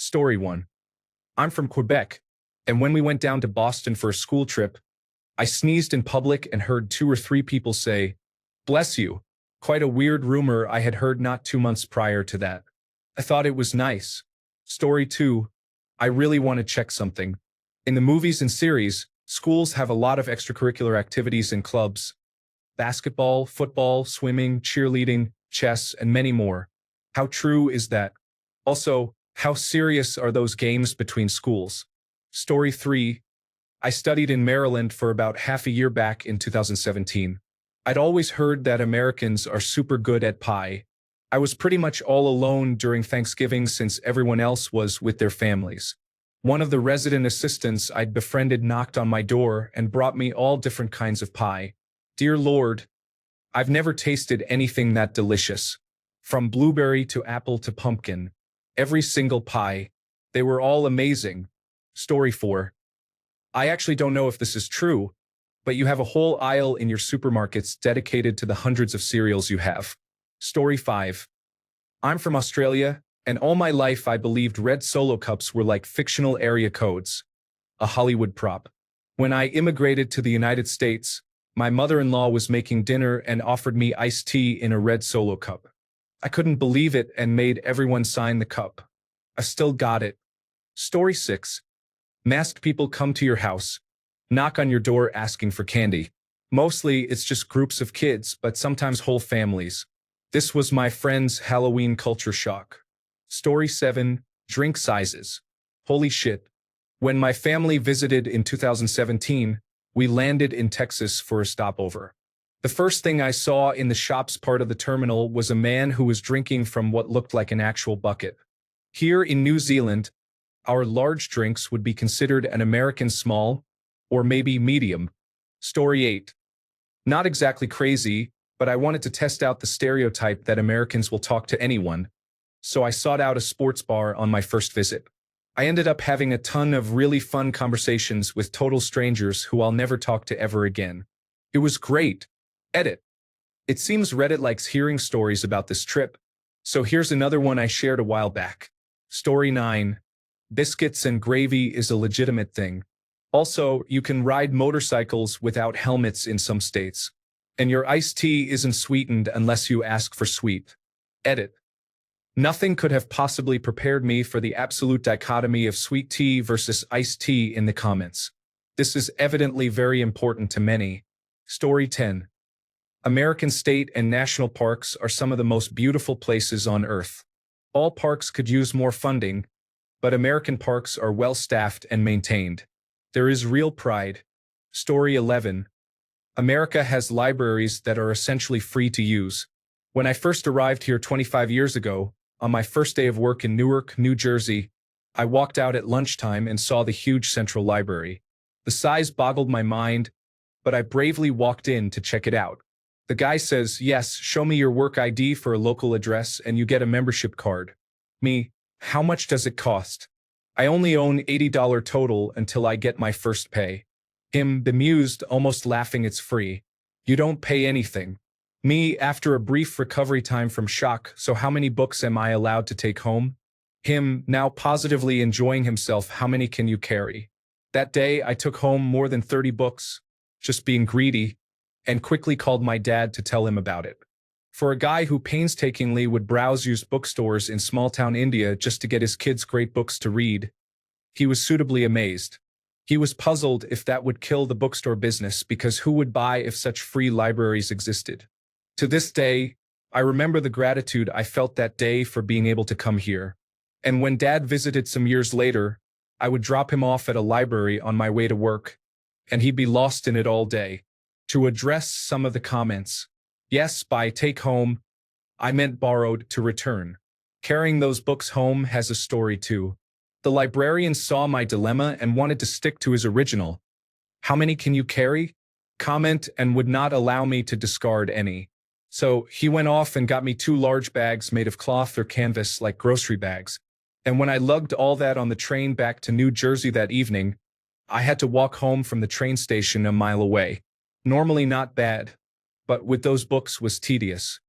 Story 1. I'm from Quebec, and when we went down to Boston for a school trip, I sneezed in public and heard 2 or 3 people say, "Bless you." Quite a weird rumor I had heard not 2 months prior to that. I thought it was nice. Story 2. I really want to check something. In the movies and series, schools have a lot of extracurricular activities and clubs. Basketball, football, swimming, cheerleading, chess, and many more. How true is that? Also, how serious are those games between schools? Story 3. I studied in Maryland for about half a year back in 2017. I'd always heard that Americans are super good at pie. I was pretty much all alone during Thanksgiving since everyone else was with their families. One of the resident assistants I'd befriended knocked on my door and brought me all different kinds of pie. Dear Lord, I've never tasted anything that delicious. From blueberry to apple to pumpkin. Every single pie. They were all amazing. Story 4. I actually don't know if this is true, but you have a whole aisle in your supermarkets dedicated to the hundreds of cereals you have. Story 5. I'm from Australia, and all my life I believed red Solo cups were like fictional area codes. A Hollywood prop. When I immigrated to the United States, my mother-in-law was making dinner and offered me iced tea in a red Solo cup. I couldn't believe it and made everyone sign the cup. I still got it. Story 6. Masked people come to your house, knock on your door asking for candy. Mostly it's just groups of kids, but sometimes whole families. This was my friend's Halloween culture shock. Story 7. Drink sizes. Holy shit. When my family visited in 2017, we landed in Texas for a stopover. The first thing I saw in the shops part of the terminal was a man who was drinking from what looked like an actual bucket. Here in New Zealand, our large drinks would be considered an American small, or maybe medium. Story 8. Not exactly crazy, but I wanted to test out the stereotype that Americans will talk to anyone, so I sought out a sports bar on my first visit. I ended up having a ton of really fun conversations with total strangers who I'll never talk to ever again. It was great. Edit. It seems Reddit likes hearing stories about this trip, so here's another one I shared a while back. Story 9. Biscuits and gravy is a legitimate thing. Also, you can ride motorcycles without helmets in some states. And your iced tea isn't sweetened unless you ask for sweet. Edit. Nothing could have possibly prepared me for the absolute dichotomy of sweet tea versus iced tea in the comments. This is evidently very important to many. Story 10. American state and national parks are some of the most beautiful places on Earth. All parks could use more funding, but American parks are well-staffed and maintained. There is real pride. Story 11. America has libraries that are essentially free to use. When I first arrived here 25 years ago, on my first day of work in Newark, New Jersey, I walked out at lunchtime and saw the huge central library. The size boggled my mind, but I bravely walked in to check it out. The guy says, "Yes, show me your work ID for a local address and you get a membership card." Me, how much does it cost? I only own $80 total until I get my first pay. Him, bemused, almost laughing, "It's free. You don't pay anything." Me, after a brief recovery time from shock, "So how many books am I allowed to take home?" Him, now positively enjoying himself, "How many can you carry?" That day, I took home more than 30 books, just being greedy, and quickly called my dad to tell him about it. For a guy who painstakingly would browse used bookstores in small-town India just to get his kids great books to read, he was suitably amazed. He was puzzled if that would kill the bookstore business, because who would buy if such free libraries existed? To this day, I remember the gratitude I felt that day for being able to come here. And when Dad visited some years later, I would drop him off at a library on my way to work, and he'd be lost in it all day. To address some of the comments, yes, by take home, I meant borrowed to return. Carrying those books home has a story too. The librarian saw my dilemma and wanted to stick to his original. "How many can you carry?" comment, and would not allow me to discard any. So he went off and got me 2 large bags made of cloth or canvas like grocery bags. And when I lugged all that on the train back to New Jersey that evening, I had to walk home from the train station a mile away. Normally not bad, but with those books was tedious.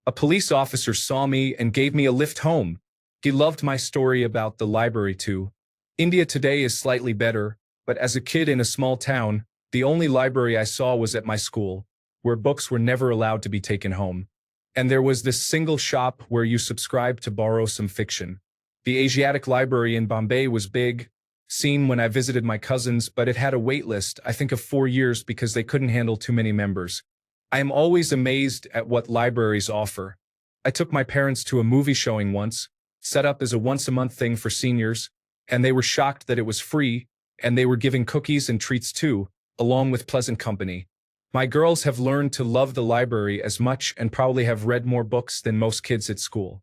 A police officer saw me and gave me a lift home. He loved my story about the library too. India today is slightly better, but as a kid in a small town, the only library I saw was at my school, where books were never allowed to be taken home. And there was this single shop where you subscribed to borrow some fiction. The Asiatic Library in Bombay was big, seen when I visited my cousins, but it had a wait list, I think of 4 years because they couldn't handle too many members. I am always amazed at what libraries offer. I took my parents to a movie showing once, set up as a once-a-month thing for seniors, and they were shocked that it was free, and they were giving cookies and treats too, along with pleasant company. My girls have learned to love the library as much and probably have read more books than most kids at school.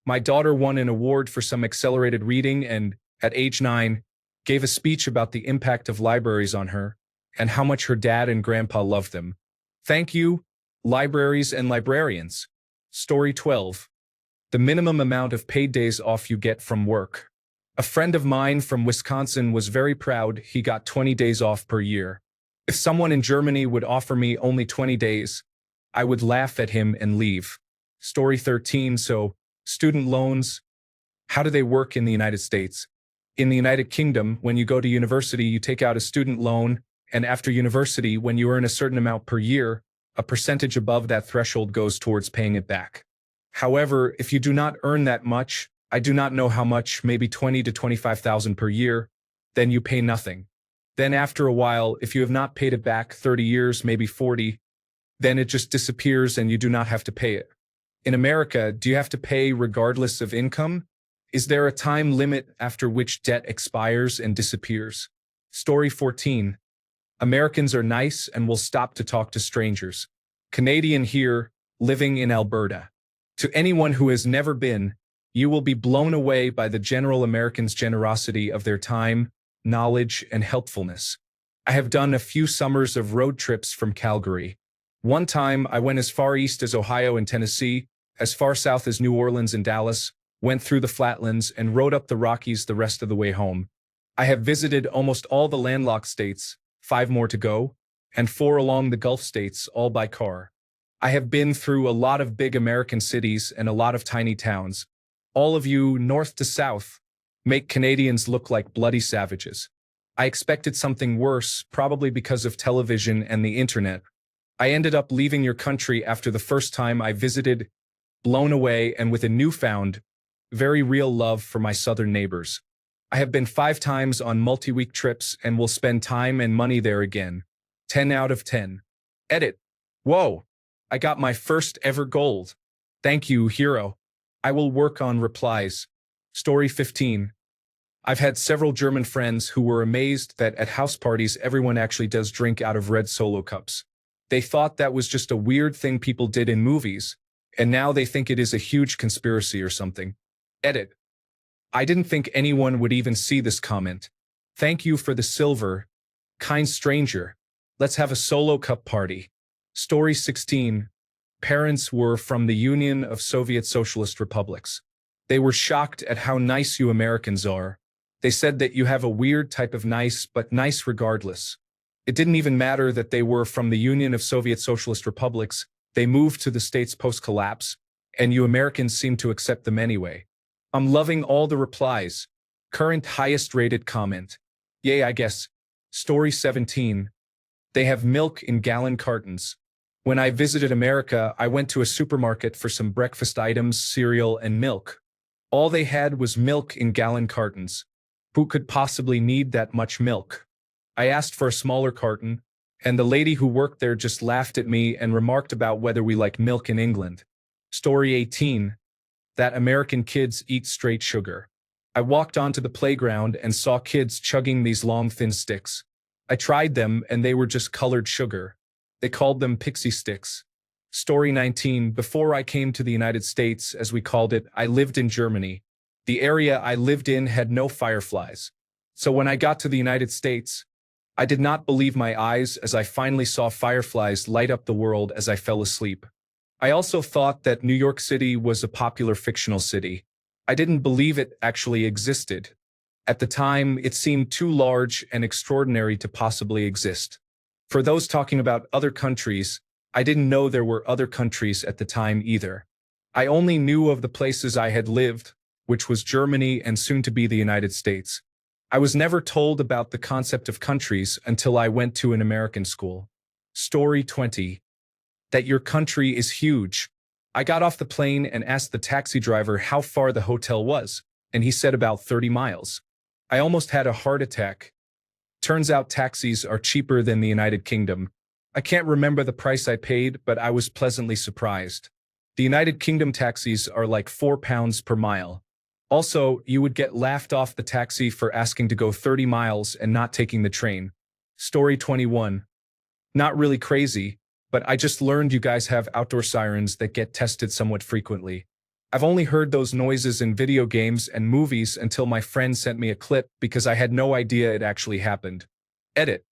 My daughter won an award for some accelerated reading and, at age 9, gave a speech about the impact of libraries on her and how much her dad and grandpa loved them. Thank you, libraries and librarians. Story 12. The minimum amount of paid days off you get from work. A friend of mine from Wisconsin was very proud he got 20 days off per year. If someone in Germany would offer me only 20 days, I would laugh at him and leave. Story 13. So, student loans. How do they work in the United States? In the United Kingdom, when you go to university, you take out a student loan, and after university, when you earn a certain amount per year, a percentage above that threshold goes towards paying it back. However, if you do not earn that much, I do not know how much, maybe 20 to 25,000 per year, then you pay nothing. Then after a while, if you have not paid it back 30 years, maybe 40, then it just disappears and you do not have to pay it. In America, do you have to pay regardless of income? Is there a time limit after which debt expires and disappears? Story 14. Americans are nice and will stop to talk to strangers. Canadian here, living in Alberta. To anyone who has never been, you will be blown away by the general Americans' generosity of their time, knowledge, and helpfulness. I have done a few summers of road trips from Calgary. One time, I went as far east as Ohio and Tennessee, as far south as New Orleans and Dallas, went through the flatlands, and rode up the Rockies the rest of the way home. I have visited almost all the landlocked states, 5 more to go, and 4 along the Gulf states, all by car. I have been through a lot of big American cities and a lot of tiny towns. All of you, north to south, make Canadians look like bloody savages. I expected something worse, probably because of television and the internet. I ended up leaving your country after the first time I visited, blown away and with a newfound, very real love for my southern neighbors. I have been 5 times on multi-week trips and will spend time and money there again. 10 out of 10. Edit. Whoa. I got my first ever gold. Thank you, hero. I will work on replies. Story 15. I've had several German friends who were amazed that at house parties everyone actually does drink out of red Solo cups. They thought that was just a weird thing people did in movies, and now they think it is a huge conspiracy or something. Edit. I didn't think anyone would even see this comment. Thank you for the silver. Kind stranger. Let's have a Solo cup party. Story 16. Parents were from the Union of Soviet Socialist Republics. They were shocked at how nice you Americans are. They said that you have a weird type of nice, but nice regardless. It didn't even matter that they were from the Union of Soviet Socialist Republics. They moved to the States post-collapse, and you Americans seem to accept them anyway. I'm loving all the replies. Current highest rated comment. Yay, I guess. Story 17. They have milk in gallon cartons. When I visited America, I went to a supermarket for some breakfast items, cereal, and milk. All they had was milk in gallon cartons. Who could possibly need that much milk? I asked for a smaller carton, and the lady who worked there just laughed at me and remarked about whether we like milk in England. Story 18. That American kids eat straight sugar. I walked onto the playground and saw kids chugging these long thin sticks. I tried them and they were just colored sugar. They called them pixie sticks. Story 19. Before I came to the United States, as we called it, I lived in Germany. The area I lived in had no fireflies. So when I got to the United States, I did not believe my eyes as I finally saw fireflies light up the world as I fell asleep. I also thought that New York City was a popular fictional city. I didn't believe it actually existed. At the time, it seemed too large and extraordinary to possibly exist. For those talking about other countries, I didn't know there were other countries at the time either. I only knew of the places I had lived, which was Germany and soon to be the United States. I was never told about the concept of countries until I went to an American school. Story 20. That your country is huge. I got off the plane and asked the taxi driver how far the hotel was, and he said about 30 miles. I almost had a heart attack. Turns out taxis are cheaper than the United Kingdom. I can't remember the price I paid, but I was pleasantly surprised. The United Kingdom taxis are like £4 per mile. Also, you would get laughed off the taxi for asking to go 30 miles and not taking the train. Story 21. Not really crazy, but I just learned you guys have outdoor sirens that get tested somewhat frequently. I've only heard those noises in video games and movies until my friend sent me a clip because I had no idea it actually happened. Edit.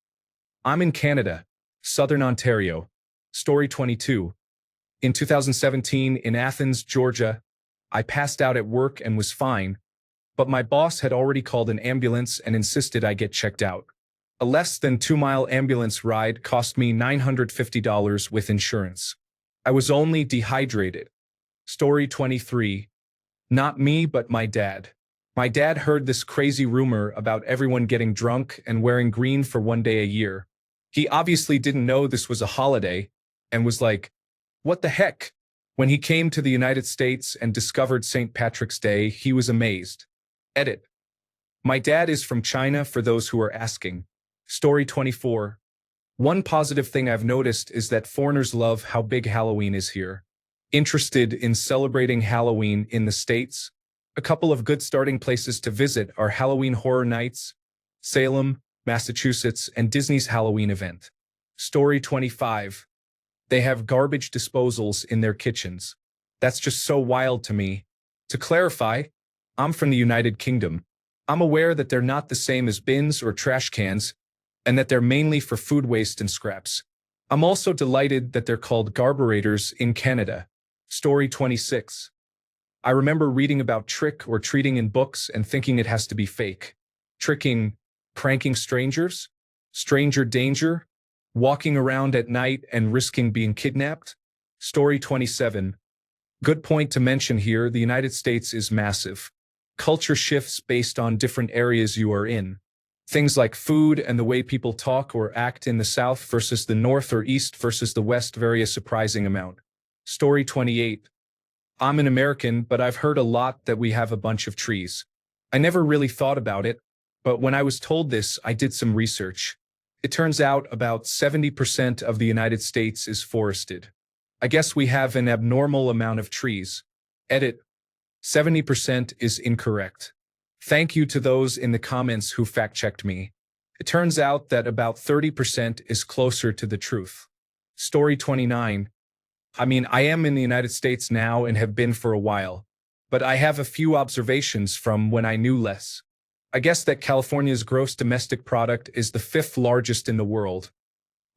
I'm in Canada, Southern Ontario. Story 22. In 2017, in Athens, Georgia, I passed out at work and was fine, but my boss had already called an ambulance and insisted I get checked out. A less than 2-mile ambulance ride cost me $950 with insurance. I was only dehydrated. Story 23. Not me, but my dad. My dad heard this crazy rumor about everyone getting drunk and wearing green for one day a year. He obviously didn't know this was a holiday and was like, what the heck? When he came to the United States and discovered St. Patrick's Day, he was amazed. Edit. My dad is from China, for those who are asking. Story 24. One positive thing I've noticed is that foreigners love how big Halloween is here. Interested in celebrating Halloween in the States? A couple of good starting places to visit are Halloween Horror Nights, Salem, Massachusetts, and Disney's Halloween event. Story 25. They have garbage disposals in their kitchens. That's just so wild to me. To clarify, I'm from the United Kingdom. I'm aware that they're not the same as bins or trash cans, and that they're mainly for food waste and scraps. I'm also delighted that they're called garburators in Canada. Story 26. I remember reading about trick or treating in books and thinking it has to be fake. Tricking, pranking strangers, stranger danger, walking around at night and risking being kidnapped. Story 27. Good point to mention here, the United States is massive. Culture shifts based on different areas you are in. Things like food and the way people talk or act in the South versus the North or East versus the West vary a surprising amount. Story 28. I'm an American, but I've heard a lot that we have a bunch of trees. I never really thought about it, but when I was told this, I did some research. It turns out about 70% of the United States is forested. I guess we have an abnormal amount of trees. Edit. 70% is incorrect. Thank you to those in the comments who fact-checked me. It turns out that about 30% is closer to the truth. Story 29. I am in the United States now and have been for a while, but I have a few observations from when I knew less. I guess that California's gross domestic product is the 5th largest in the world,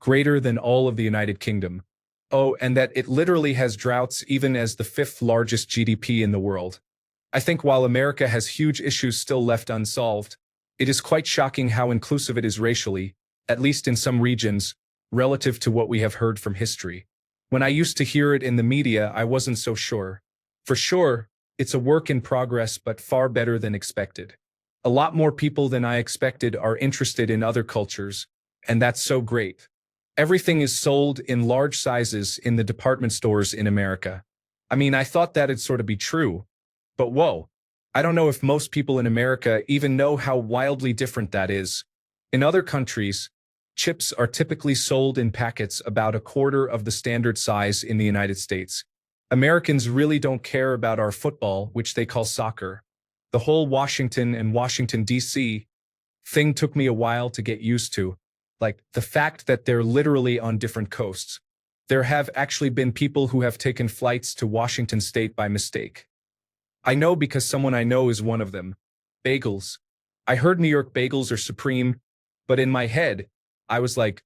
greater than all of the United Kingdom. Oh, and that it literally has droughts even as the 5th largest GDP in the world. I think while America has huge issues still left unsolved, it is quite shocking how inclusive it is racially, at least in some regions, relative to what we have heard from history. When I used to hear it in the media, I wasn't so sure. For sure, it's a work in progress, but far better than expected. A lot more people than I expected are interested in other cultures, and that's so great. Everything is sold in large sizes in the department stores in America. I thought that'd sort of be true. But whoa, I don't know if most people in America even know how wildly different that is. In other countries, chips are typically sold in packets about a quarter of the standard size in the United States. Americans really don't care about our football, which they call soccer. The whole Washington and Washington, D.C. thing took me a while to get used to. Like the fact that they're literally on different coasts. There have actually been people who have taken flights to Washington State by mistake. I know because someone I know is one of them. Bagels. I heard New York bagels are supreme, but in my head, I was like,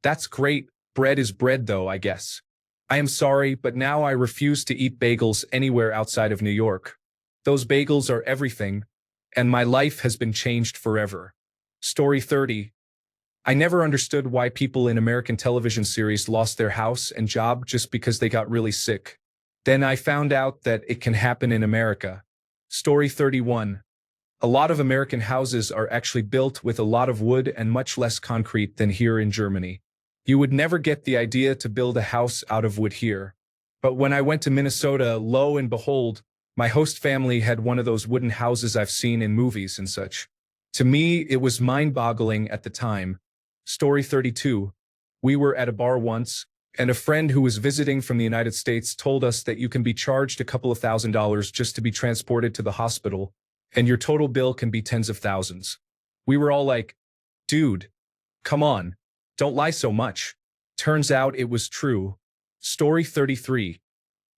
that's great, bread is bread though, I guess. I am sorry, but now I refuse to eat bagels anywhere outside of New York. Those bagels are everything, and my life has been changed forever. Story 30. I never understood why people in American television series lost their house and job just because they got really sick. Then I found out that it can happen in America. Story 31. A lot of American houses are actually built with a lot of wood and much less concrete than here in Germany. You would never get the idea to build a house out of wood here. But when I went to Minnesota, lo and behold, my host family had one of those wooden houses I've seen in movies and such. To me, it was mind-boggling at the time. Story 32. We were at a bar once, and a friend who was visiting from the United States told us that you can be charged a couple of $1,000s just to be transported to the hospital, and your total bill can be tens of thousands. We were all like, dude, come on, don't lie so much. Turns out it was true. Story 33.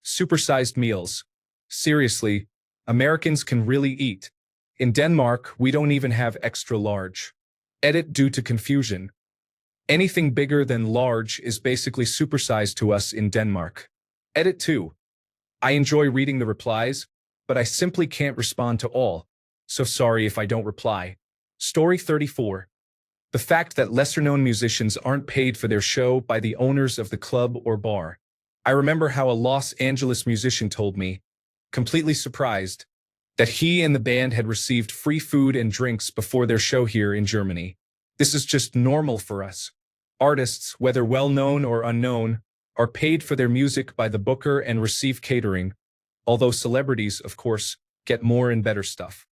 Supersized meals. Seriously, Americans can really eat. In Denmark, we don't even have extra large. Edit due to confusion. Anything bigger than large is basically supersized to us in Denmark. Edit 2. I enjoy reading the replies, but I simply can't respond to all. So sorry if I don't reply. Story 34. The fact that lesser-known musicians aren't paid for their show by the owners of the club or bar. I remember how a Los Angeles musician told me, completely surprised, that he and the band had received free food and drinks before their show here in Germany. This is just normal for us. Artists, whether well-known or unknown, are paid for their music by the booker and receive catering, although celebrities, of course, get more and better stuff.